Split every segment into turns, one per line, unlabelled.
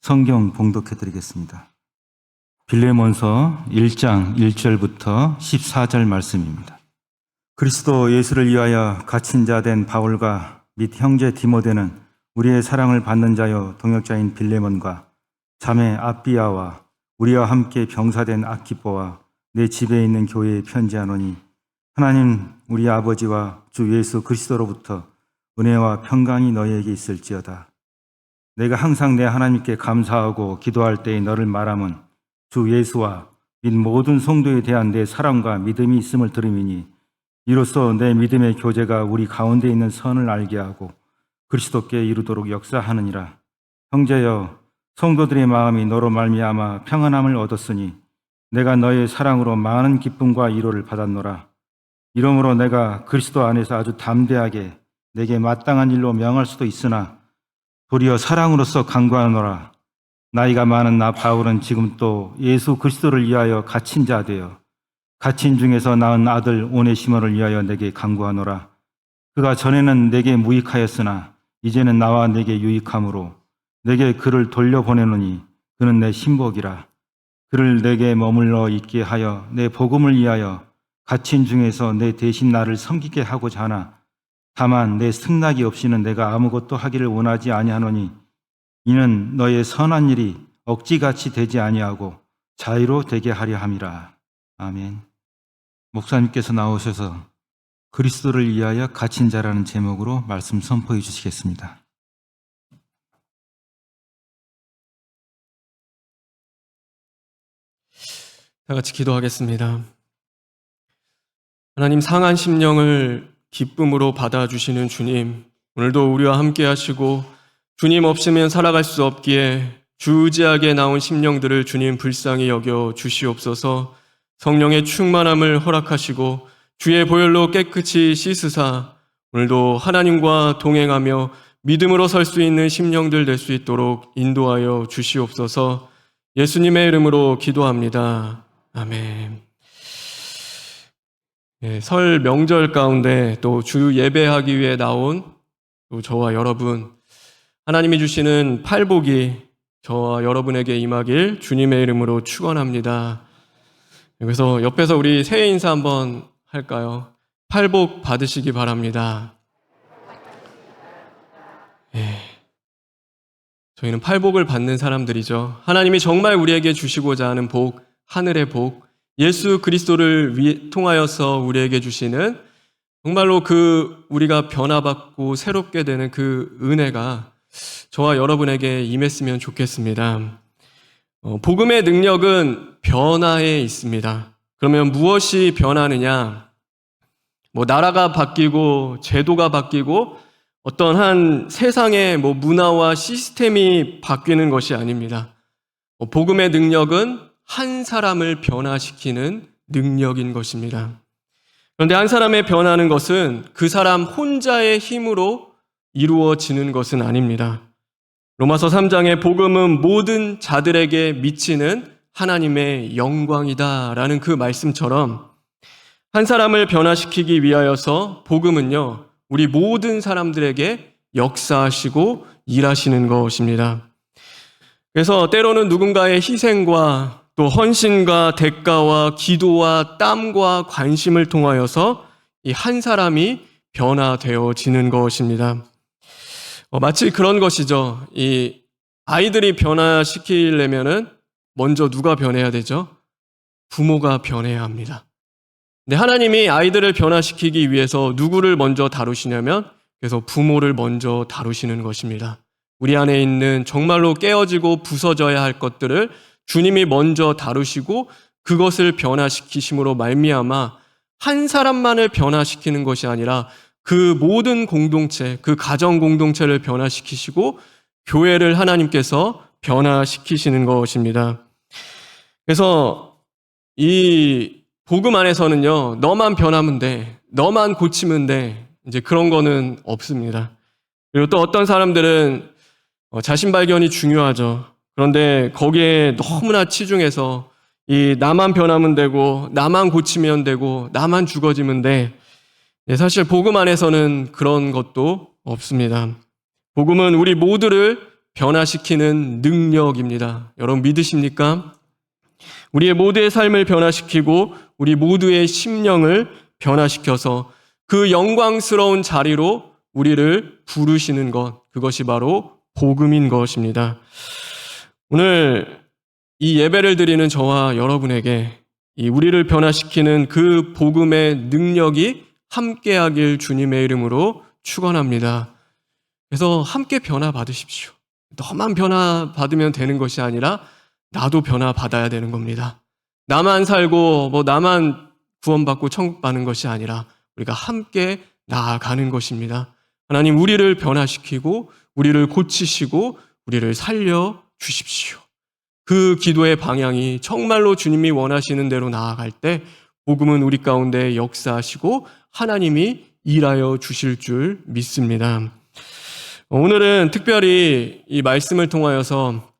성경 봉독해 드리겠습니다. 빌레몬서 1장 1절부터 14절 말씀입니다. 그리스도 예수를 위하여 갇힌 자 된 바울과 및 형제 디모데는 우리의 사랑을 받는 자여 동역자인 빌레몬과 자매 아비아와 우리와 함께 병사된 아키포와 내 집에 있는 교회에 편지하노니 하나님 우리 아버지와 주 예수 그리스도로부터 은혜와 평강이 너희에게 있을지어다. 내가 항상 내 하나님께 감사하고 기도할 때에 너를 말함은 주 예수와 및 모든 성도에 대한 내 사랑과 믿음이 있음을 들음이니 이로써 내 믿음의 교제가 우리 가운데 있는 선을 알게 하고 그리스도께 이루도록 역사하느니라. 형제여, 성도들의 마음이 너로 말미암아 평안함을 얻었으니 내가 너의 사랑으로 많은 기쁨과 위로를 받았노라. 이러므로 내가 그리스도 안에서 아주 담대하게 내게 마땅한 일로 명할 수도 있으나 도리어 사랑으로서 간구하노라. 나이가 많은 나 바울은 지금 또 예수 그리스도를 위하여 갇힌 자 되어 갇힌 중에서 낳은 아들 오네시모를 위하여 내게 간구하노라. 그가 전에는 내게 무익하였으나 이제는 나와 내게 유익함으로 내게 그를 돌려보내노니 그는 내 신복이라. 그를 내게 머물러 있게 하여 내 복음을 위하여 갇힌 중에서 내 대신 나를 섬기게 하고자 하나 다만 내 승낙이 없이는 내가 아무것도 하기를 원하지 아니하노니 이는 너의 선한 일이 억지같이 되지 아니하고 자유로 되게 하려 함이라. 아멘. 목사님께서 나오셔서 그리스도를 위하여 갇힌 자라는 제목으로 말씀 선포해 주시겠습니다.
다 같이 기도하겠습니다. 하나님, 상한 심령을 기쁨으로 받아주시는 주님, 오늘도 우리와 함께 하시고 주님 없으면 살아갈 수 없기에 주지하게 나온 심령들을 주님 불쌍히 여겨 주시옵소서. 성령의 충만함을 허락하시고 주의 보혈로 깨끗이 씻으사 오늘도 하나님과 동행하며 믿음으로 설 수 있는 심령들 될 수 있도록 인도하여 주시옵소서. 예수님의 이름으로 기도합니다. 아멘. 설 명절 가운데 또 주 예배하기 위해 나온 또 저와 여러분, 하나님이 주시는 팔복이 저와 여러분에게 임하길 주님의 이름으로 축원합니다. 그래서 옆에서 우리 새해 인사 한번 할까요? 팔복 받으시기 바랍니다. 저희는 팔복을 받는 사람들이죠. 하나님이 정말 우리에게 주시고자 하는 복, 하늘의 복, 예수 그리스도를 통하여서 우리에게 주시는 정말로 우리가 변화받고 새롭게 되는 그 은혜가 저와 여러분에게 임했으면 좋겠습니다. 복음의 능력은 변화에 있습니다. 그러면 무엇이 변하느냐? 나라가 바뀌고 제도가 바뀌고 어떤 한 세상의 문화와 시스템이 바뀌는 것이 아닙니다. 복음의 능력은 한 사람을 변화시키는 능력인 것입니다. 그런데 한 사람의 변하는 것은 그 사람 혼자의 힘으로 이루어지는 것은 아닙니다. 로마서 3장의 복음은 모든 자들에게 미치는 하나님의 영광이다라는 그 말씀처럼 한 사람을 변화시키기 위하여서 복음은요, 우리 모든 사람들에게 역사하시고 일하시는 것입니다. 그래서 때로는 누군가의 희생과 또 헌신과 대가와 기도와 땀과 관심을 통하여서 이 한 사람이 변화되어지는 것입니다. 마치 그런 것이죠. 이 아이들이 변화시키려면은 먼저 누가 변해야 되죠? 부모가 변해야 합니다. 근데 하나님이 아이들을 변화시키기 위해서 누구를 먼저 다루시냐면 그래서 부모를 먼저 다루시는 것입니다. 우리 안에 있는 정말로 깨어지고 부서져야 할 것들을 주님이 먼저 다루시고 그것을 변화시키심으로 말미암아 한 사람만을 변화시키는 것이 아니라 그 모든 공동체, 그 가정 공동체를 변화시키시고 교회를 하나님께서 변화시키시는 것입니다. 그래서 이 복음 안에서는요, 너만 변하면 돼, 너만 고치면 돼, 이제 그런 거는 없습니다. 그리고 또 어떤 사람들은 자신 발견이 중요하죠. 그런데 거기에 너무나 치중해서 이 나만 변하면 되고 나만 고치면 되고 나만 죽어지면 돼. 사실 복음 안에서는 그런 것도 없습니다. 복음은 우리 모두를 변화시키는 능력입니다. 여러분 믿으십니까? 우리의 모두의 삶을 변화시키고 우리 모두의 심령을 변화시켜서 그 영광스러운 자리로 우리를 부르시는 것, 그것이 바로 복음인 것입니다. 오늘 이 예배를 드리는 저와 여러분에게 이 우리를 변화시키는 그 복음의 능력이 함께하길 주님의 이름으로 축원합니다. 그래서 함께 변화 받으십시오. 너만 변화 받으면 되는 것이 아니라 나도 변화 받아야 되는 겁니다. 나만 살고 나만 구원받고 천국 가는 것이 아니라 우리가 함께 나아가는 것입니다. 하나님 우리를 변화시키고 우리를 고치시고 우리를 살려 주십시오. 그 기도의 방향이 정말로 주님이 원하시는 대로 나아갈 때 복음은 우리 가운데 역사하시고 하나님이 일하여 주실 줄 믿습니다. 오늘은 특별히 이 말씀을 통하여서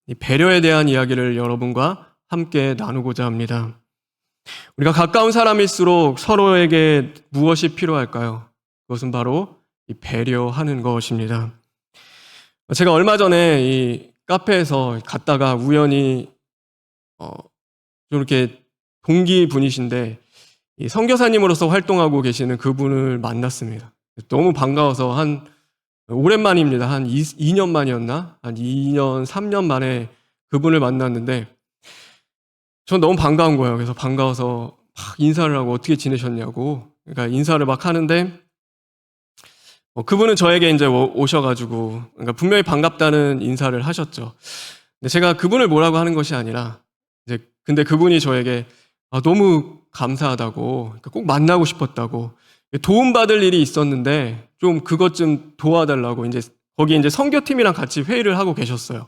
이 배려에 대한 이야기를 여러분과 함께 나누고자 합니다. 우리가 가까운 사람일수록 서로에게 무엇이 필요할까요? 그것은 바로 이 배려하는 것입니다. 제가 얼마 전에 이 카페에서 갔다가 우연히 좀 이렇게 동기 분이신데 이 선교사님으로서 활동하고 계시는 그분을 만났습니다. 너무 반가워서 오랜만입니다. 한 2년 만이었나? 한 2년, 3년 만에 그분을 만났는데 전 너무 반가운 거예요. 그래서 반가워서 막 인사를 하고 어떻게 지내셨냐고. 그러니까 인사를 막 하는데 그분은 저에게 이제 오셔가지고 그러니까 분명히 반갑다는 인사를 하셨죠. 근데 제가 그분을 뭐라고 하는 것이 아니라 근데 그분이 저에게 너무 감사하다고 그러니까 꼭 만나고 싶었다고 도움받을 일이 있었는데 좀 그것 좀 도와달라고 거기 이제 선교팀이랑 같이 회의를 하고 계셨어요.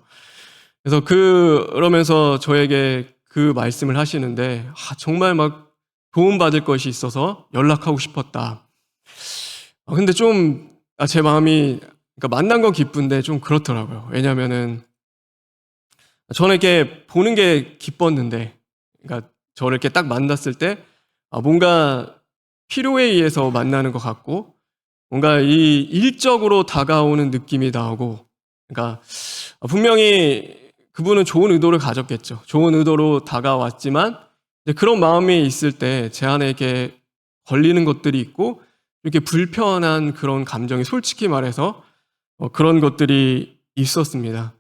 그래서 그러면서 저에게 그 말씀을 하시는데 정말 막 도움받을 것이 있어서 연락하고 싶었다. 근데 좀 제 마음이 그러니까 만난 건 기쁜데 좀 그렇더라고요. 왜냐면은 저는 이렇게 보는 게 기뻤는데 그러니까 저를 이렇게 딱 만났을 때 뭔가 필요에 의해서 만나는 것 같고 뭔가 이 일적으로 다가오는 느낌이 나오고 그러니까 분명히 그분은 좋은 의도를 가졌겠죠. 좋은 의도로 다가왔지만 그런 마음이 있을 때 제 안에 이렇게 걸리는 것들이 있고 이렇게 불편한 그런 감정이 솔직히 말해서 그런 것들이 있었습니다.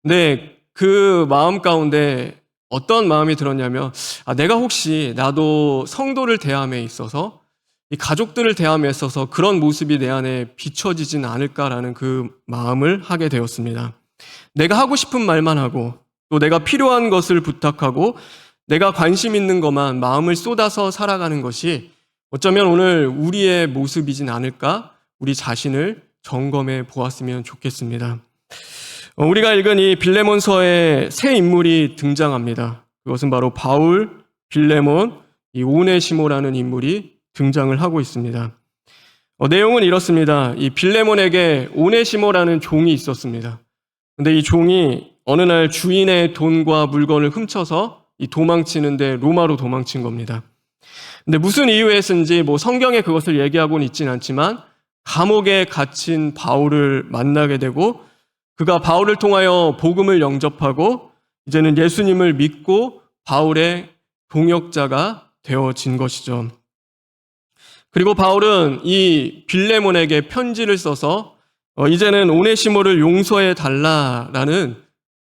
근데 그 마음 가운데 어떤 마음이 들었냐면 내가 혹시 나도 성도를 대함에 있어서 이 가족들을 대함에 있어서 그런 모습이 내 안에 비춰지진 않을까라는 그 마음을 하게 되었습니다. 내가 하고 싶은 말만 하고 또 내가 필요한 것을 부탁하고 내가 관심 있는 것만 마음을 쏟아서 살아가는 것이 어쩌면 오늘 우리의 모습이진 않을까? 우리 자신을 점검해 보았으면 좋겠습니다. 우리가 읽은 이 빌레몬서에 새 인물이 등장합니다. 그것은 바로 바울, 빌레몬, 이 오네시모라는 인물이 등장을 하고 있습니다. 내용은 이렇습니다. 이 빌레몬에게 오네시모라는 종이 있었습니다. 근데 이 종이 어느 날 주인의 돈과 물건을 훔쳐서 이 도망치는데 로마로 도망친 겁니다. 근데 무슨 이유에서인지 성경에 그것을 얘기하고는 있지는 않지만 감옥에 갇힌 바울을 만나게 되고 그가 바울을 통하여 복음을 영접하고 이제는 예수님을 믿고 바울의 동역자가 되어진 것이죠. 그리고 바울은 이 빌레몬에게 편지를 써서 이제는 오네시모를 용서해 달라라는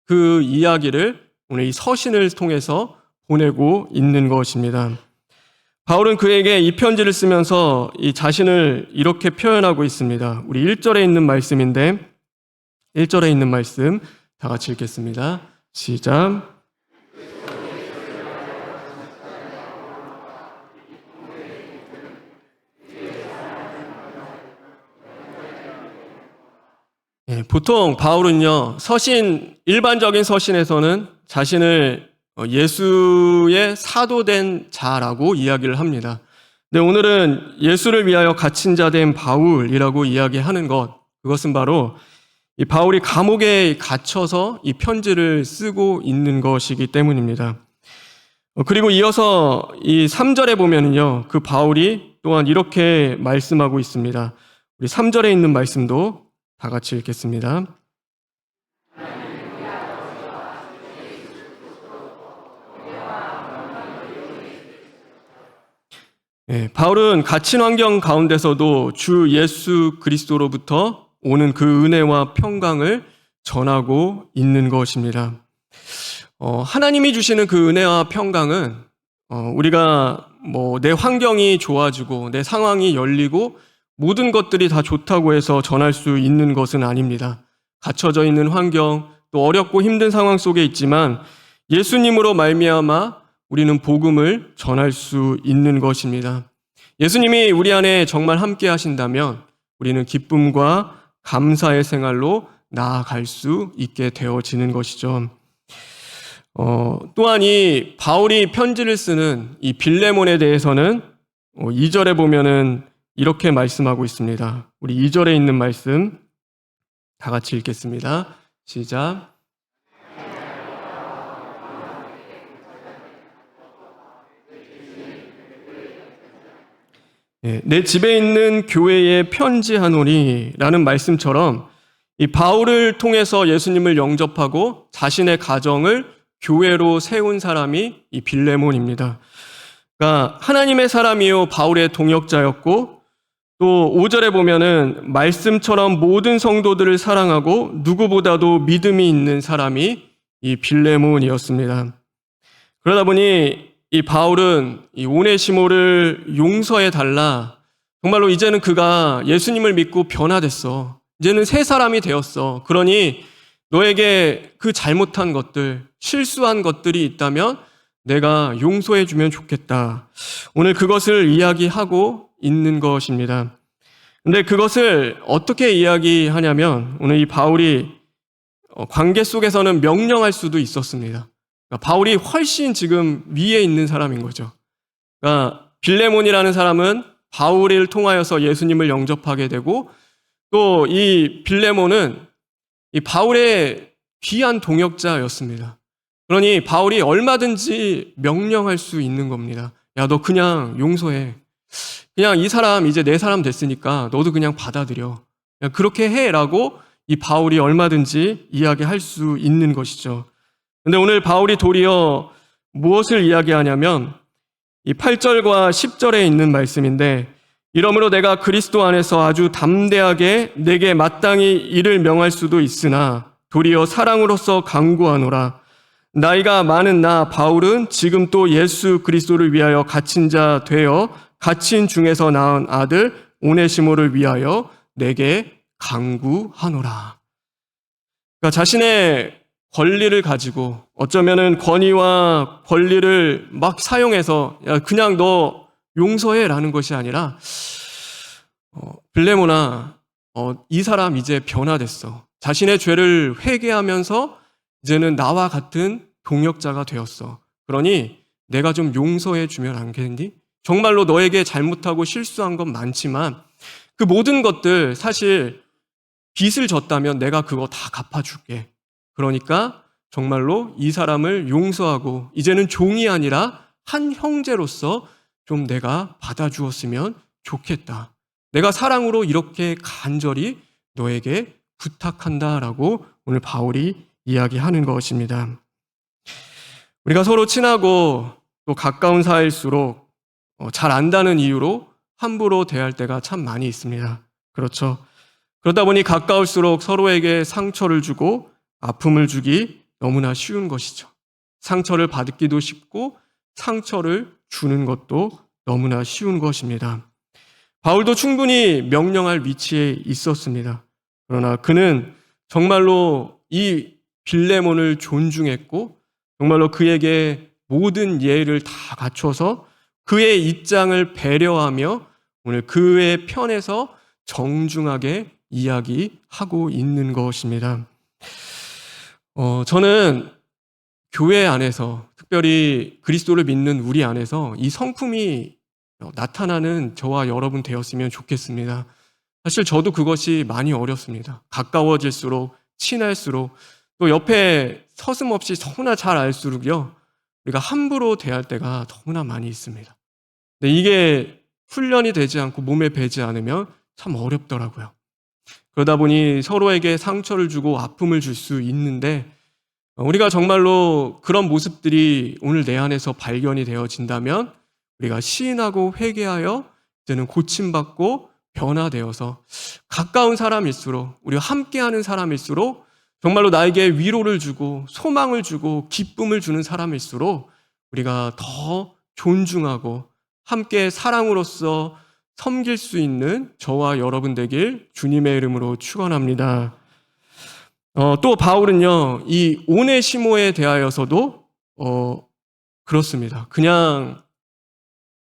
그 이야기를 오늘 이 서신을 통해서 보내고 있는 것입니다. 바울은 그에게 이 편지를 쓰면서 이 자신을 이렇게 표현하고 있습니다. 우리 1절에 있는 말씀인데 1절에 있는 말씀 다 같이 읽겠습니다. 시작. 보통 바울은요, 일반적인 서신에서는 자신을 예수의 사도된 자라고 이야기를 합니다. 근데 오늘은 예수를 위하여 갇힌 자 된 바울이라고 이야기하는 그것은 바로 이 바울이 감옥에 갇혀서 이 편지를 쓰고 있는 것이기 때문입니다. 그리고 이어서 이 3절에 보면은요, 그 바울이 또한 이렇게 말씀하고 있습니다. 우리 3절에 있는 말씀도 다 같이 읽겠습니다. 바울은 갇힌 환경 가운데서도 주 예수 그리스도로부터 오는 그 은혜와 평강을 전하고 있는 것입니다. 하나님이 주시는 그 은혜와 평강은 우리가 내 환경이 좋아지고 내 상황이 열리고 모든 것들이 다 좋다고 해서 전할 수 있는 것은 아닙니다. 갇혀져 있는 환경, 또 어렵고 힘든 상황 속에 있지만 예수님으로 말미암아 우리는 복음을 전할 수 있는 것입니다. 예수님이 우리 안에 정말 함께 하신다면 우리는 기쁨과 감사의 생활로 나아갈 수 있게 되어지는 것이죠. 또한 이 바울이 편지를 쓰는 이 빌레몬에 대해서는 2절에 보면은 이렇게 말씀하고 있습니다. 우리 2절에 있는 말씀 다 같이 읽겠습니다. 시작. 내 집에 있는 교회에 편지하노니 라는 말씀처럼 이 바울을 통해서 예수님을 영접하고 자신의 가정을 교회로 세운 사람이 이 빌레몬입니다. 그러니까 하나님의 사람이요 바울의 동역자였고 또 5절에 보면은 말씀처럼 모든 성도들을 사랑하고 누구보다도 믿음이 있는 사람이 이 빌레몬이었습니다. 그러다 보니 이 바울은 이 오네시모를 용서해 달라. 정말로 이제는 그가 예수님을 믿고 변화됐어. 이제는 새 사람이 되었어. 그러니 너에게 그 잘못한 것들, 실수한 것들이 있다면 내가 용서해 주면 좋겠다. 오늘 그것을 이야기하고 있는 것입니다. 근데 그것을 어떻게 이야기하냐면 오늘 이 바울이 관계 속에서는 명령할 수도 있었습니다. 그러니까 바울이 훨씬 지금 위에 있는 사람인 거죠. 그러니까 빌레몬이라는 사람은 바울을 통하여서 예수님을 영접하게 되고 또 이 빌레몬은 이 바울의 귀한 동역자였습니다. 그러니 바울이 얼마든지 명령할 수 있는 겁니다. 야, 너 그냥 용서해. 그냥 이 사람 이제 내 사람 됐으니까 너도 그냥 받아들여. 그냥 그렇게 해라고 이 바울이 얼마든지 이야기할 수 있는 것이죠. 근데 오늘 바울이 도리어 무엇을 이야기하냐면 이 8절과 10절에 있는 말씀인데 이러므로 내가 그리스도 안에서 아주 담대하게 내게 마땅히 이를 명할 수도 있으나 도리어 사랑으로서 강구하노라. 나이가 많은 나 바울은 지금 또 예수 그리스도를 위하여 갇힌 자 되어 갇힌 중에서 낳은 아들 오네시모를 위하여 내게 강구하노라. 그러니까 자신의 권리를 가지고 어쩌면은 권위와 권리를 막 사용해서 야, 그냥 너 용서해라는 것이 아니라 빌레몬아, 이 사람 이제 변화됐어. 자신의 죄를 회개하면서 이제는 나와 같은 동역자가 되었어. 그러니 내가 좀 용서해 주면 안 되겠니? 정말로 너에게 잘못하고 실수한 건 많지만 그 모든 것들 사실 빚을 졌다면 내가 그거 다 갚아줄게. 그러니까 정말로 이 사람을 용서하고 이제는 종이 아니라 한 형제로서 좀 내가 받아주었으면 좋겠다. 내가 사랑으로 이렇게 간절히 너에게 부탁한다라고 오늘 바울이 이야기하는 것입니다. 우리가 서로 친하고 또 가까운 사이일수록 잘 안다는 이유로 함부로 대할 때가 참 많이 있습니다. 그렇죠. 그러다 보니 가까울수록 서로에게 상처를 주고 아픔을 주기 너무나 쉬운 것이죠. 상처를 받기도 쉽고 상처를 주는 것도 너무나 쉬운 것입니다. 바울도 충분히 명령할 위치에 있었습니다. 그러나 그는 정말로 이 빌레몬을 존중했고 정말로 그에게 모든 예의를 다 갖춰서 그의 입장을 배려하며 오늘 그의 편에서 정중하게 이야기하고 있는 것입니다. 저는 교회 안에서 특별히 그리스도를 믿는 우리 안에서 이 성품이 나타나는 저와 여러분 되었으면 좋겠습니다. 사실 저도 그것이 많이 어렵습니다. 가까워질수록 친할수록 또 옆에 서슴없이 너무나 잘 알수록요 우리가 함부로 대할 때가 너무나 많이 있습니다. 근데 이게 훈련이 되지 않고 몸에 배지 않으면 참 어렵더라고요. 그러다 보니 서로에게 상처를 주고 아픔을 줄 수 있는데 우리가 정말로 그런 모습들이 오늘 내 안에서 발견이 되어진다면 우리가 시인하고 회개하여 이제는 고침받고 변화되어서 가까운 사람일수록, 우리가 함께하는 사람일수록 정말로 나에게 위로를 주고 소망을 주고 기쁨을 주는 사람일수록 우리가 더 존중하고 함께 사랑으로서 섬길 수 있는 저와 여러분 되길 주님의 이름으로 축원합니다. 또 바울은요, 이 오네시모에 대하여서도 그렇습니다. 그냥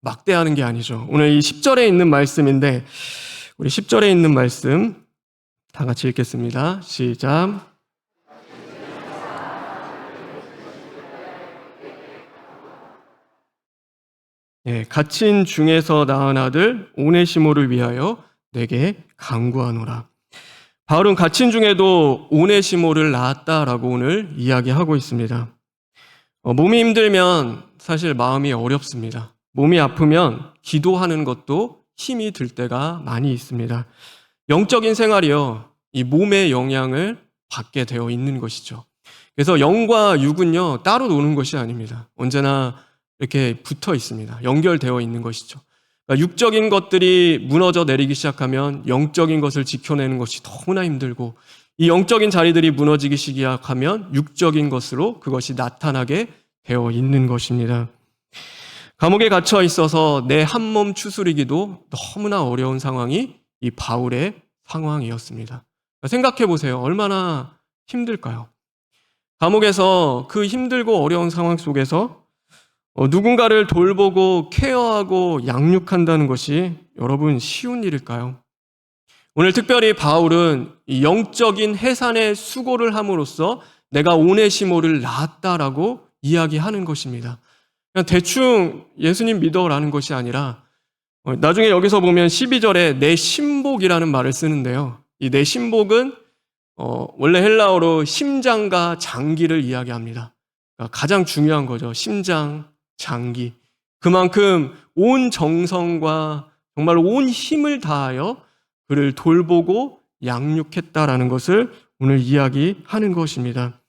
막대하는 게 아니죠. 오늘 이 10절에 있는 말씀인데 우리 10절에 있는 말씀 다 같이 읽겠습니다. 시작. 갇힌 중에서 낳은 아들 오네시모를 위하여 내게 간구하노라. 바울은 갇힌 중에도 오네시모를 낳았다라고 오늘 이야기하고 있습니다. 몸이 힘들면 사실 마음이 어렵습니다. 몸이 아프면 기도하는 것도 힘이 들 때가 많이 있습니다. 영적인 생활이요, 이 몸의 영향을 받게 되어 있는 것이죠. 그래서 영과 육은요, 따로 노는 것이 아닙니다. 언제나 이렇게 붙어 있습니다. 연결되어 있는 것이죠. 그러니까 육적인 것들이 무너져 내리기 시작하면 영적인 것을 지켜내는 것이 너무나 힘들고, 이 영적인 자리들이 무너지기 시작하면 육적인 것으로 그것이 나타나게 되어 있는 것입니다. 감옥에 갇혀 있어서 내 한 몸 추스리기도 너무나 어려운 상황이 이 바울의 상황이었습니다. 생각해 보세요. 얼마나 힘들까요? 감옥에서 그 힘들고 어려운 상황 속에서 누군가를 돌보고 케어하고 양육한다는 것이 여러분 쉬운 일일까요? 오늘 특별히 바울은 이 영적인 해산의 수고를 함으로써 내가 오네시모를 낳았다라고 이야기하는 것입니다. 그냥 대충 예수님 믿어라는 것이 아니라 나중에 여기서 보면 12절에 내 신복이라는 말을 쓰는데요. 이 내 신복은 원래 헬라어로 심장과 장기를 이야기합니다. 그러니까 가장 중요한 거죠. 심장, 장기. 그만큼 온 정성과 정말 온 힘을 다하여 그를 돌보고 양육했다라는 것을 오늘 이야기하는 것입니다.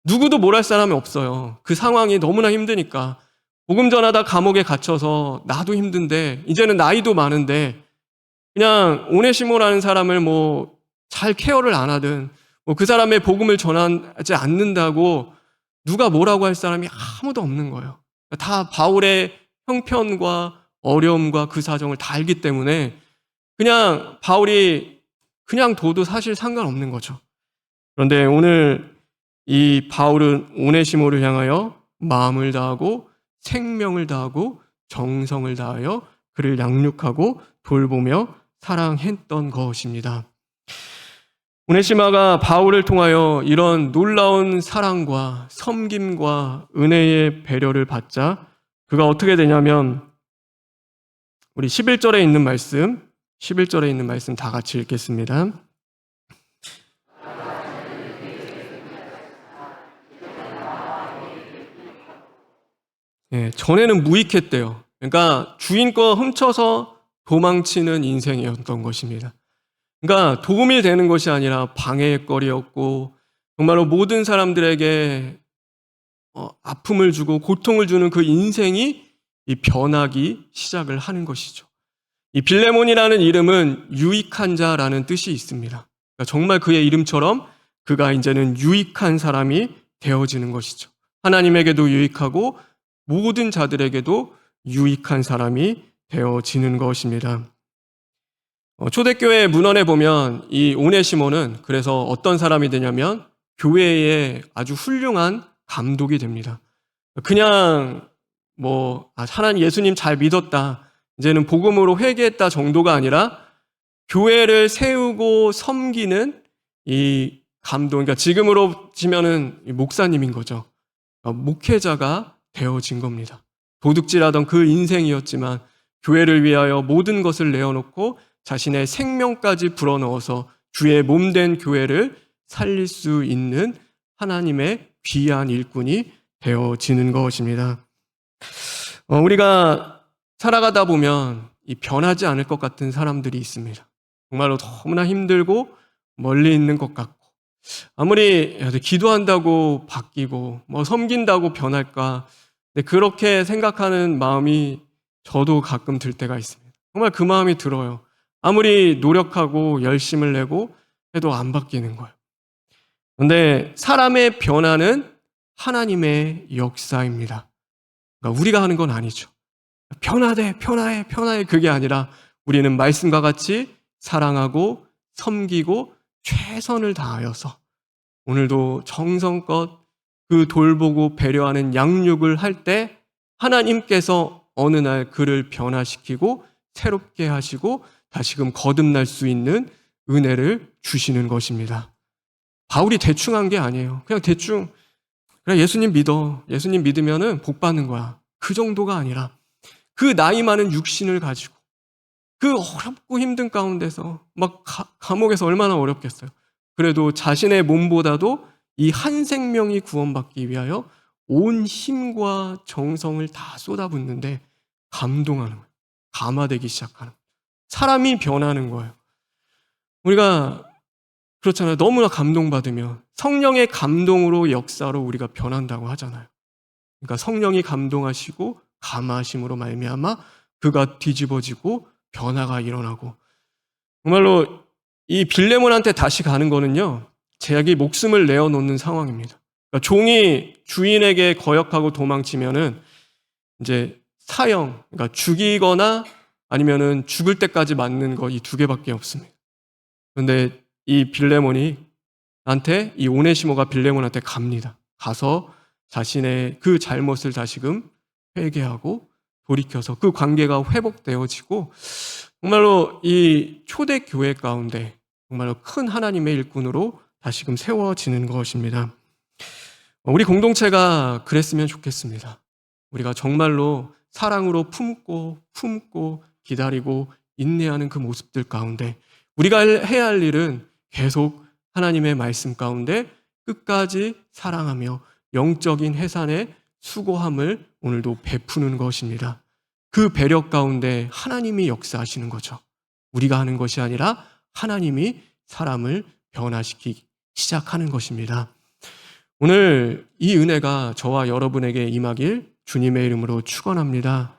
누구도 뭘 할 사람이 없어요. 그 상황이 너무나 힘드니까. 복음 전하다 감옥에 갇혀서 나도 힘든데 이제는 나이도 많은데 그냥 오네시모라는 사람을 잘 케어를 안 하든 그 사람의 복음을 전하지 않는다고 누가 뭐라고 할 사람이 아무도 없는 거예요. 다 바울의 형편과 어려움과 그 사정을 다 알기 때문에 그냥 바울이 그냥 둬도 사실 상관없는 거죠. 그런데 오늘 이 바울은 오네시모를 향하여 마음을 다하고 생명을 다하고 정성을 다하여 그를 양육하고 돌보며 사랑했던 것입니다. 오네시모가 바울을 통하여 이런 놀라운 사랑과 섬김과 은혜의 배려를 받자 그가 어떻게 되냐면 우리 11절에 있는 말씀 다 같이 읽겠습니다. 전에는 무익했대요. 그러니까 주인 거 훔쳐서 도망치는 인생이었던 것입니다. 그러니까 도움이 되는 것이 아니라 방해의 거리였고 정말로 모든 사람들에게 아픔을 주고 고통을 주는 그 인생이 이 변하기 시작을 하는 것이죠. 이 빌레몬이라는 이름은 유익한 자라는 뜻이 있습니다. 그러니까 정말 그의 이름처럼 그가 이제는 유익한 사람이 되어지는 것이죠. 하나님에게도 유익하고 모든 자들에게도 유익한 사람이 되어지는 것입니다. 초대교회 문헌에 보면 이 오네시모는 그래서 어떤 사람이 되냐면 교회의 아주 훌륭한 감독이 됩니다. 그냥 하나님 예수님 잘 믿었다, 이제는 복음으로 회개했다 정도가 아니라 교회를 세우고 섬기는 이 감독, 그러니까 지금으로 치면은 목사님인 거죠. 목회자가 되어진 겁니다. 도둑질하던 그 인생이었지만 교회를 위하여 모든 것을 내어놓고 자신의 생명까지 불어넣어서 주의 몸된 교회를 살릴 수 있는 하나님의 귀한 일꾼이 되어지는 것입니다. 우리가 살아가다 보면 이 변하지 않을 것 같은 사람들이 있습니다. 정말로 너무나 힘들고 멀리 있는 것 같고 아무리 기도한다고 바뀌고 섬긴다고 변할까, 근데 그렇게 생각하는 마음이 저도 가끔 들 때가 있습니다. 정말 그 마음이 들어요. 아무리 노력하고 열심을 내고 해도 안 바뀌는 거예요. 그런데 사람의 변화는 하나님의 역사입니다. 그러니까 우리가 하는 건 아니죠. 변화돼, 변화해, 변화해. 그게 아니라 우리는 말씀과 같이 사랑하고 섬기고 최선을 다하여서 오늘도 정성껏 그 돌보고 배려하는 양육을 할 때 하나님께서 어느 날 그를 변화시키고 새롭게 하시고 다시금 거듭날 수 있는 은혜를 주시는 것입니다. 바울이 대충 한 게 아니에요. 그냥 대충 그래 예수님 믿어. 예수님 믿으면은 복 받는 거야. 그 정도가 아니라 그 나이 많은 육신을 가지고 그 어렵고 힘든 가운데서 막 감옥에서 얼마나 어렵겠어요. 그래도 자신의 몸보다도 이 한 생명이 구원받기 위하여 온 힘과 정성을 다 쏟아붓는데 감동하는 거예요. 감화되기 시작하는 거예요. 사람이 변하는 거예요. 우리가 그렇잖아요. 너무나 감동받으면 성령의 감동으로 역사로 우리가 변한다고 하잖아요. 그러니까 성령이 감동하시고 감화하심으로 말미암아 그가 뒤집어지고 변화가 일어나고 정말로 이 빌레몬한테 다시 가는 거는요. 자기 목숨을 내어놓는 상황입니다. 그러니까 종이 주인에게 거역하고 도망치면은 이제 사형, 그러니까 죽이거나 아니면은 죽을 때까지 맞는 거 이 두 개밖에 없습니다. 그런데 이 빌레몬이한테 이 오네시모가 빌레몬한테 갑니다. 가서 자신의 그 잘못을 다시금 회개하고 돌이켜서 그 관계가 회복되어지고 정말로 이 초대 교회 가운데 정말로 큰 하나님의 일꾼으로 다시금 세워지는 것입니다. 우리 공동체가 그랬으면 좋겠습니다. 우리가 정말로 사랑으로 품고 기다리고 인내하는 그 모습들 가운데 우리가 해야 할 일은 계속 하나님의 말씀 가운데 끝까지 사랑하며 영적인 해산의 수고함을 오늘도 베푸는 것입니다. 그 배려 가운데 하나님이 역사하시는 거죠. 우리가 하는 것이 아니라 하나님이 사람을 변화시키기 시작하는 것입니다. 오늘 이 은혜가 저와 여러분에게 임하길 주님의 이름으로 축원합니다.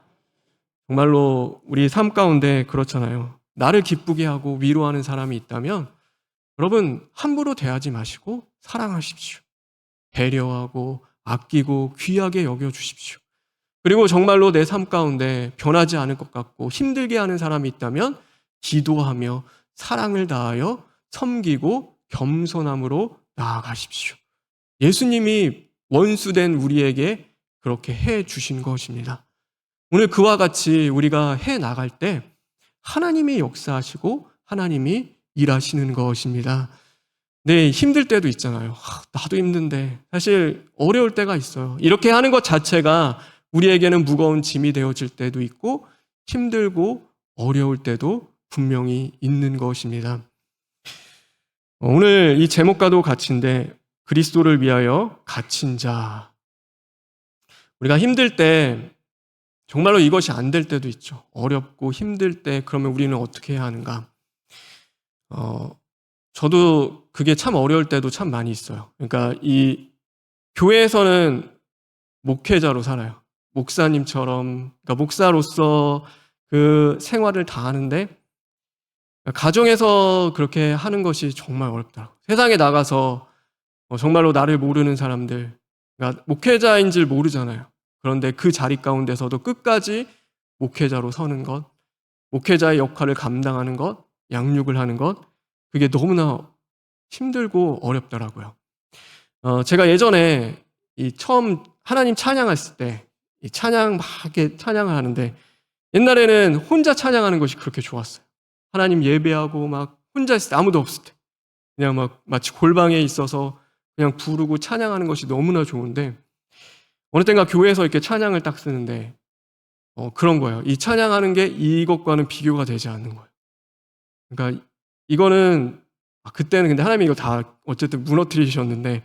정말로 우리 삶 가운데 그렇잖아요. 나를 기쁘게 하고 위로하는 사람이 있다면 여러분 함부로 대하지 마시고 사랑하십시오. 배려하고 아끼고 귀하게 여겨주십시오. 그리고 정말로 내 삶 가운데 변하지 않을 것 같고 힘들게 하는 사람이 있다면 기도하며 사랑을 다하여 섬기고 겸손함으로 나아가십시오. 예수님이 원수된 우리에게 그렇게 해 주신 것입니다. 오늘 그와 같이 우리가 해 나갈 때 하나님이 역사하시고 하나님이 일하시는 것입니다. 네, 힘들 때도 있잖아요. 나도 힘든데 사실 어려울 때가 있어요. 이렇게 하는 것 자체가 우리에게는 무거운 짐이 되어질 때도 있고 힘들고 어려울 때도 분명히 있는 것입니다. 오늘 이 제목과도 같은데 그리스도를 위하여 갇힌 자. 우리가 힘들 때 정말로 이것이 안 될 때도 있죠. 어렵고 힘들 때 그러면 우리는 어떻게 해야 하는가? 저도 그게 참 어려울 때도 참 많이 있어요. 그러니까 이 교회에서는 목회자로 살아요. 목사님처럼, 그러니까 목사로서 그 생활을 다 하는데 가정에서 그렇게 하는 것이 정말 어렵더라고요. 세상에 나가서 정말로 나를 모르는 사람들, 그러니까 목회자인 줄 모르잖아요. 그런데 그 자리 가운데서도 끝까지 목회자로 서는 것, 목회자의 역할을 감당하는 것, 양육을 하는 것, 그게 너무나 힘들고 어렵더라고요. 제가 예전에 처음 하나님 찬양했을 때 이 찬양 막 이렇게 찬양을 하는데 옛날에는 혼자 찬양하는 것이 그렇게 좋았어요. 하나님 예배하고 막 혼자 있을 때 아무도 없을 때 그냥 막 마치 골방에 있어서 그냥 부르고 찬양하는 것이 너무나 좋은데 어느 땐가 교회에서 이렇게 찬양을 딱 쓰는데 그런 거예요. 이 찬양하는 게 이것과는 비교가 되지 않는 거예요. 그러니까 이거는 그때는 근데 하나님이 이거 다 어쨌든 무너뜨리셨는데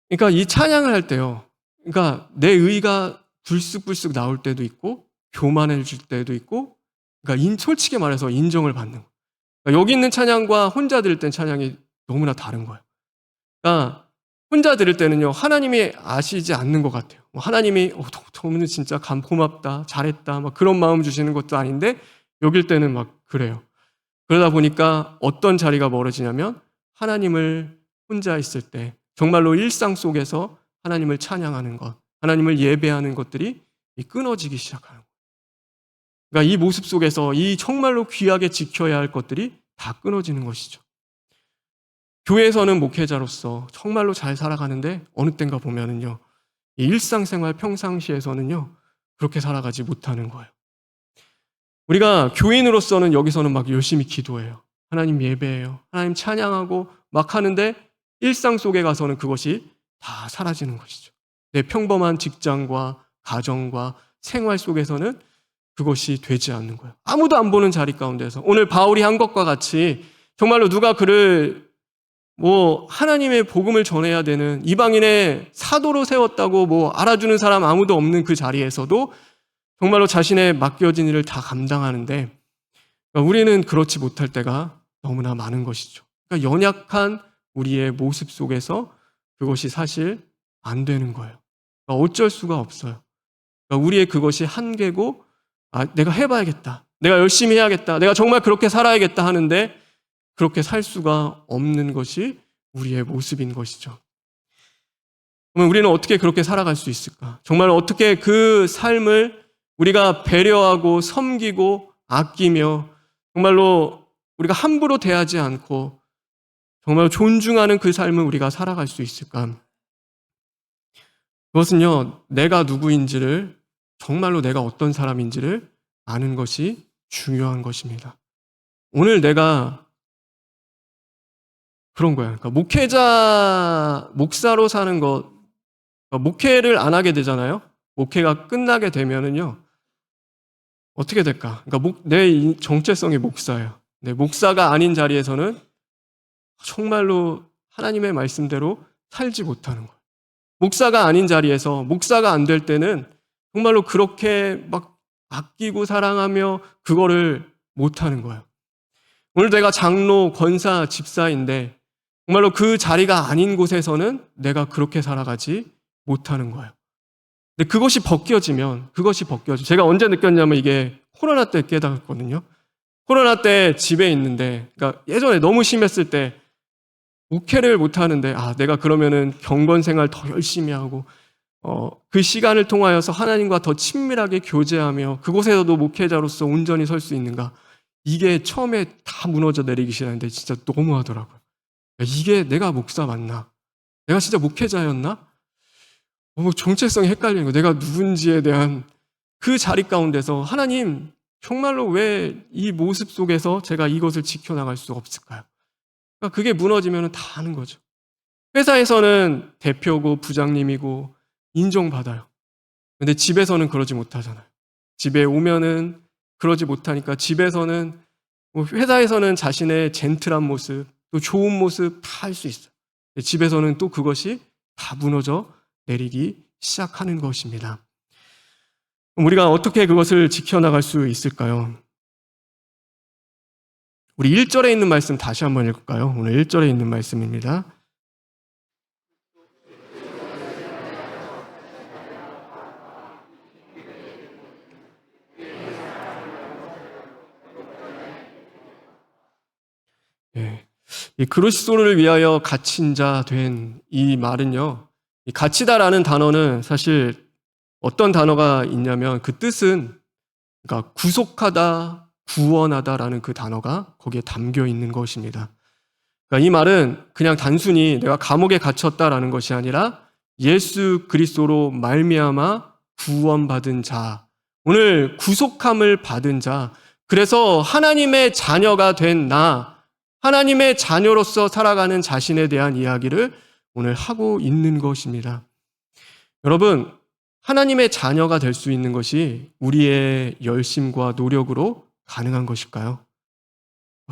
그러니까 이 찬양을 할 때요. 그러니까 내 의가 불쑥불쑥 나올 때도 있고 교만해질 때도 있고 그러니까 솔직히 말해서 인정을 받는 거예요. 그러니까 여기 있는 찬양과 혼자 들을 땐 찬양이 너무나 다른 거예요. 그러니까 혼자 들을 때는요, 하나님이 아시지 않는 것 같아요. 하나님이 너는 진짜 고맙다, 잘했다, 막 그런 마음 주시는 것도 아닌데 여길 때는 막 그래요. 그러다 보니까 어떤 자리가 멀어지냐면 하나님을 혼자 있을 때 정말로 일상 속에서 하나님을 찬양하는 것, 하나님을 예배하는 것들이 끊어지기 시작하는 거예요. 그러니까 이 모습 속에서 이 정말로 귀하게 지켜야 할 것들이 다 끊어지는 것이죠. 교회에서는 목회자로서 정말로 잘 살아가는데 어느 땐가 보면은요, 이 일상생활 평상시에서는요, 그렇게 살아가지 못하는 거예요. 우리가 교인으로서는 여기서는 막 열심히 기도해요. 하나님 예배해요. 하나님 찬양하고 막 하는데 일상 속에 가서는 그것이 다 사라지는 것이죠. 내 평범한 직장과 가정과 생활 속에서는 그것이 되지 않는 거예요. 아무도 안 보는 자리 가운데서 오늘 바울이 한 것과 같이 정말로 누가 그를 하나님의 복음을 전해야 되는 이방인의 사도로 세웠다고 알아주는 사람 아무도 없는 그 자리에서도 정말로 자신의 맡겨진 일을 다 감당하는데 우리는 그렇지 못할 때가 너무나 많은 것이죠. 그러니까 연약한 우리의 모습 속에서 그것이 사실 안 되는 거예요. 그러니까 어쩔 수가 없어요. 그러니까 우리의 그것이 한계고 내가 해봐야겠다. 내가 열심히 해야겠다. 내가 정말 그렇게 살아야겠다 하는데 그렇게 살 수가 없는 것이 우리의 모습인 것이죠. 그러면 우리는 어떻게 그렇게 살아갈 수 있을까? 정말 어떻게 그 삶을 우리가 배려하고 섬기고 아끼며 정말로 우리가 함부로 대하지 않고 정말 존중하는 그 삶을 우리가 살아갈 수 있을까? 그것은요, 내가 누구인지를 정말로 내가 어떤 사람인지를 아는 것이 중요한 것입니다. 오늘 내가 그런 거야. 그러니까 목사로 사는 것, 목회를 안 하게 되잖아요. 목회가 끝나게 되면은요, 어떻게 될까? 그러니까 내 정체성이 목사예요. 내 목사가 아닌 자리에서는 정말로 하나님의 말씀대로 살지 못하는 거예요. 목사가 아닌 자리에서 목사가 안 될 때는 정말로 그렇게 막 아끼고 사랑하며 그거를 못하는 거예요. 오늘 내가 장로, 권사, 집사인데 정말로 그 자리가 아닌 곳에서는 내가 그렇게 살아가지 못하는 거예요. 근데 그것이 벗겨지면 제가 언제 느꼈냐면 이게 코로나 때 깨달았거든요. 코로나 때 집에 있는데, 그러니까 예전에 너무 심했을 때 목회를 못 하는데 내가 그러면은 경건 생활 더 열심히 하고 그 시간을 통하여서 하나님과 더 친밀하게 교제하며 그곳에서도 목회자로서 온전히 설 수 있는가? 이게 처음에 다 무너져 내리기 시작했는데 진짜 너무하더라고요. 이게 내가 목사 맞나? 내가 진짜 목회자였나? 정체성이 헷갈리는 거예요. 내가 누군지에 대한 그 자리 가운데서 하나님 정말로 왜 이 모습 속에서 제가 이것을 지켜나갈 수 없을까요? 그러니까 그게 무너지면 다 아는 거죠. 회사에서는 대표고 부장님이고 인정받아요. 근데 집에서는 그러지 못하잖아요. 집에 오면은 그러지 못하니까 집에서는 회사에서는 자신의 젠틀한 모습, 또 좋은 모습 다 할 수 있어요. 집에서는 또 그것이 다 무너져 내리기 시작하는 것입니다. 우리가 어떻게 그것을 지켜나갈 수 있을까요? 우리 1절에 있는 말씀 다시 한번 읽을까요? 오늘 1절에 있는 말씀입니다. 이 그리스도를 위하여 갇힌 자 된 이 말은요, 이 갇히다라는 단어는 사실 어떤 단어가 있냐면 그 뜻은 그러니까 구속하다, 구원하다라는 그 단어가 거기에 담겨 있는 것입니다. 그러니까 이 말은 그냥 단순히 내가 감옥에 갇혔다라는 것이 아니라 예수 그리스도로 말미암아 구원받은 자, 오늘 구속함을 받은 자, 그래서 하나님의 자녀가 된 나, 하나님의 자녀로서 살아가는 자신에 대한 이야기를 오늘 하고 있는 것입니다. 여러분, 하나님의 자녀가 될 수 있는 것이 우리의 열심과 노력으로 가능한 것일까요?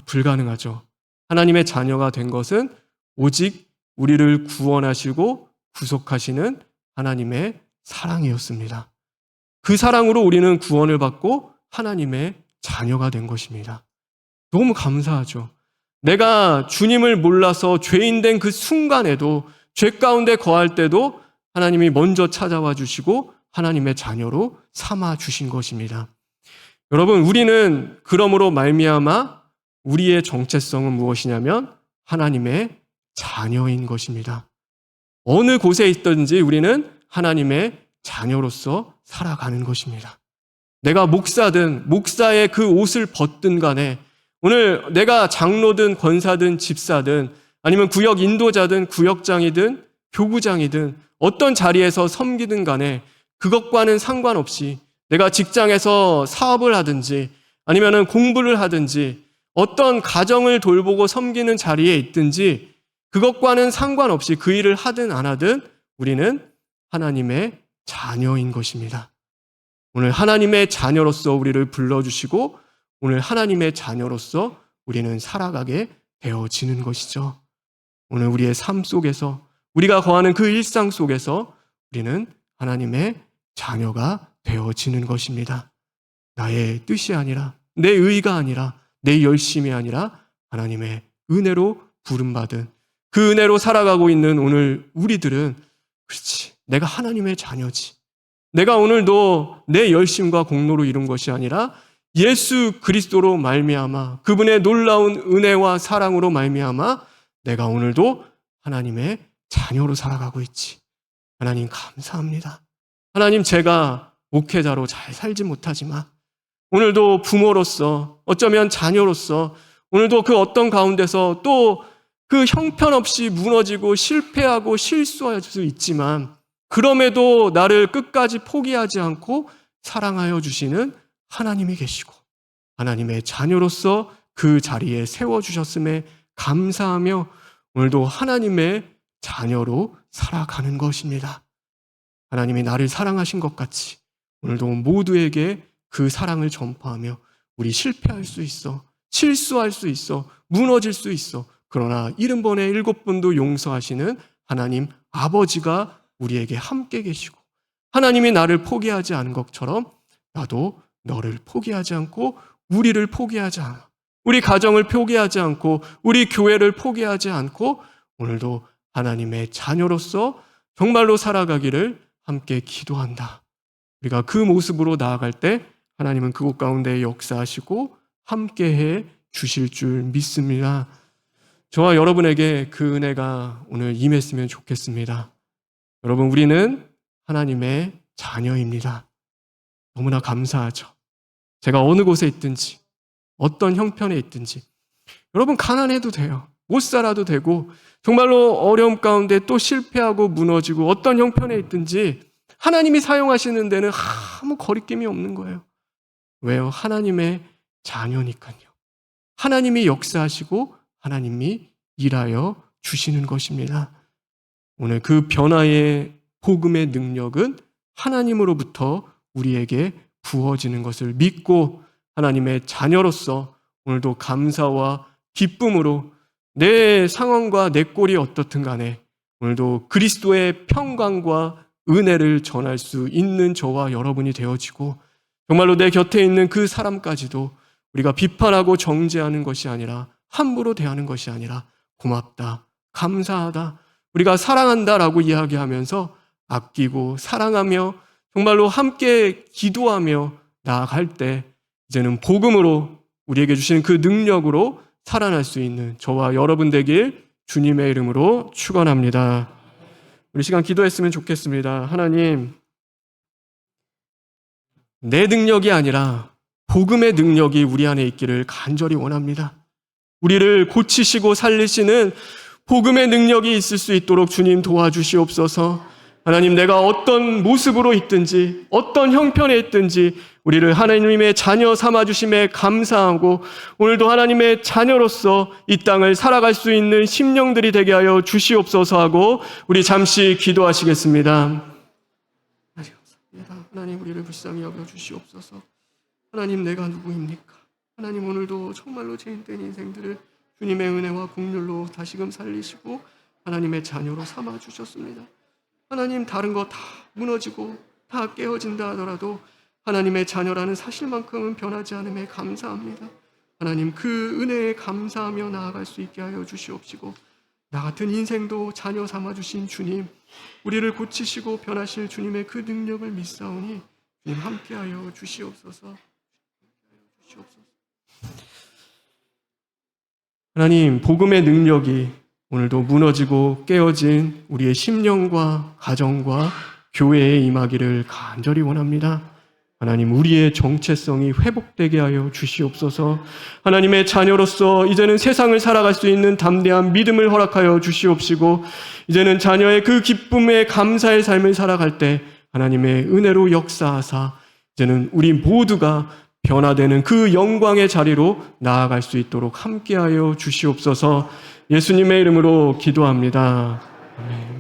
불가능하죠. 하나님의 자녀가 된 것은 오직 우리를 구원하시고 구속하시는 하나님의 사랑이었습니다. 그 사랑으로 우리는 구원을 받고 하나님의 자녀가 된 것입니다. 너무 감사하죠. 내가 주님을 몰라서 죄인 된 그 순간에도 죄 가운데 거할 때도 하나님이 먼저 찾아와 주시고 하나님의 자녀로 삼아 주신 것입니다. 여러분, 우리는 그러므로 말미암아 우리의 정체성은 무엇이냐면 하나님의 자녀인 것입니다. 어느 곳에 있든지 우리는 하나님의 자녀로서 살아가는 것입니다. 내가 목사든 목사의 그 옷을 벗든 간에, 오늘 내가 장로든 권사든 집사든 아니면 구역 인도자든 구역장이든 교구장이든 어떤 자리에서 섬기든 간에 그것과는 상관없이 내가 직장에서 사업을 하든지 아니면 공부를 하든지 어떤 가정을 돌보고 섬기는 자리에 있든지 그것과는 상관없이 그 일을 하든 안 하든 우리는 하나님의 자녀인 것입니다. 오늘 하나님의 자녀로서 우리를 불러주시고 오늘 하나님의 자녀로서 우리는 살아가게 되어지는 것이죠. 오늘 우리의 삶 속에서 우리가 거하는 그 일상 속에서 우리는 하나님의 자녀가 되어지는 것입니다. 나의 뜻이 아니라 내 의가 아니라 내 열심이 아니라 하나님의 은혜로 부름받은 그 은혜로 살아가고 있는 오늘 우리들은 그렇지, 내가 하나님의 자녀지. 내가 오늘도 내 열심과 공로로 이룬 것이 아니라 예수 그리스도로 말미암아 그분의 놀라운 은혜와 사랑으로 말미암아 내가 오늘도 하나님의 자녀로 살아가고 있지. 하나님 감사합니다. 하나님, 제가 목회자로 잘 살지 못하지만 오늘도 부모로서 어쩌면 자녀로서 오늘도 그 어떤 가운데서 또 그 형편없이 무너지고 실패하고 실수할 수 있지만 그럼에도 나를 끝까지 포기하지 않고 사랑하여 주시는 하나님이 계시고 하나님의 자녀로서 그 자리에 세워주셨음에 감사하며 오늘도 하나님의 자녀로 살아가는 것입니다. 하나님이 나를 사랑하신 것 같이 오늘도 모두에게 그 사랑을 전파하며 우리 실패할 수 있어, 실수할 수 있어, 무너질 수 있어. 그러나 70번에 7번도 용서하시는 하나님 아버지가 우리에게 함께 계시고 하나님이 나를 포기하지 않은 것처럼 나도 너를 포기하지 않고 우리를 포기하지 않아. 우리 가정을 포기하지 않고 우리 교회를 포기하지 않고 오늘도 하나님의 자녀로서 정말로 살아가기를 함께 기도한다. 우리가 그 모습으로 나아갈 때 하나님은 그곳 가운데 역사하시고 함께해 주실 줄 믿습니다. 저와 여러분에게 그 은혜가 오늘 임했으면 좋겠습니다. 여러분, 우리는 하나님의 자녀입니다. 너무나 감사하죠. 제가 어느 곳에 있든지 어떤 형편에 있든지 여러분, 가난해도 돼요. 못 살아도 되고 정말로 어려움 가운데 또 실패하고 무너지고 어떤 형편에 있든지 하나님이 사용하시는 데는 아무 거리낌이 없는 거예요. 왜요? 하나님의 자녀니까요. 하나님이 역사하시고 하나님이 일하여 주시는 것입니다. 오늘 그 변화의 복음의 능력은 하나님으로부터 우리에게 부어지는 것을 믿고 하나님의 자녀로서 오늘도 감사와 기쁨으로 내 상황과 내 꼴이 어떻든 간에 오늘도 그리스도의 평강과 은혜를 전할 수 있는 저와 여러분이 되어지고 정말로 내 곁에 있는 그 사람까지도 우리가 비판하고 정죄하는 것이 아니라 함부로 대하는 것이 아니라 고맙다, 감사하다, 우리가 사랑한다라고 이야기하면서 아끼고 사랑하며 정말로 함께 기도하며 나아갈 때 이제는 복음으로 우리에게 주시는 그 능력으로 살아날 수 있는 저와 여러분 되길 주님의 이름으로 축원합니다. 우리 시간 기도했으면 좋겠습니다. 하나님, 내 능력이 아니라 복음의 능력이 우리 안에 있기를 간절히 원합니다. 우리를 고치시고 살리시는 복음의 능력이 있을 수 있도록 주님 도와주시옵소서. 하나님, 내가 어떤 모습으로 있든지 어떤 형편에 있든지 우리를 하나님의 자녀 삼아주심에 감사하고 오늘도 하나님의 자녀로서 이 땅을 살아갈 수 있는 심령들이 되게 하여 주시옵소서 하고 우리 잠시 기도하시겠습니다. 하나님, 우리를 불쌍히 여겨주시옵소서. 하나님, 내가 누구입니까? 하나님, 오늘도 정말로 죄인된 인생들을 주님의 은혜와 긍휼로 다시금 살리시고 하나님의 자녀로 삼아주셨습니다. 하나님, 다른 거 다 무너지고 다 깨어진다 하더라도 하나님의 자녀라는 사실만큼은 변하지 않음에 감사합니다. 하나님, 그 은혜에 감사하며 나아갈 수 있게 하여 주시옵시고 나 같은 인생도 자녀 삼아주신 주님, 우리를 고치시고 변하실 주님의 그 능력을 믿사오니 주님 함께하여 주시옵소서. 하나님, 복음의 능력이 오늘도 무너지고 깨어진 우리의 심령과 가정과 교회에 임하기를 간절히 원합니다. 하나님, 우리의 정체성이 회복되게 하여 주시옵소서. 하나님의 자녀로서 이제는 세상을 살아갈 수 있는 담대한 믿음을 허락하여 주시옵시고, 이제는 자녀의 그 기쁨에 감사의 삶을 살아갈 때 하나님의 은혜로 역사하사 이제는 우리 모두가 변화되는 그 영광의 자리로 나아갈 수 있도록 함께하여 주시옵소서. 예수님의 이름으로 기도합니다. 아멘.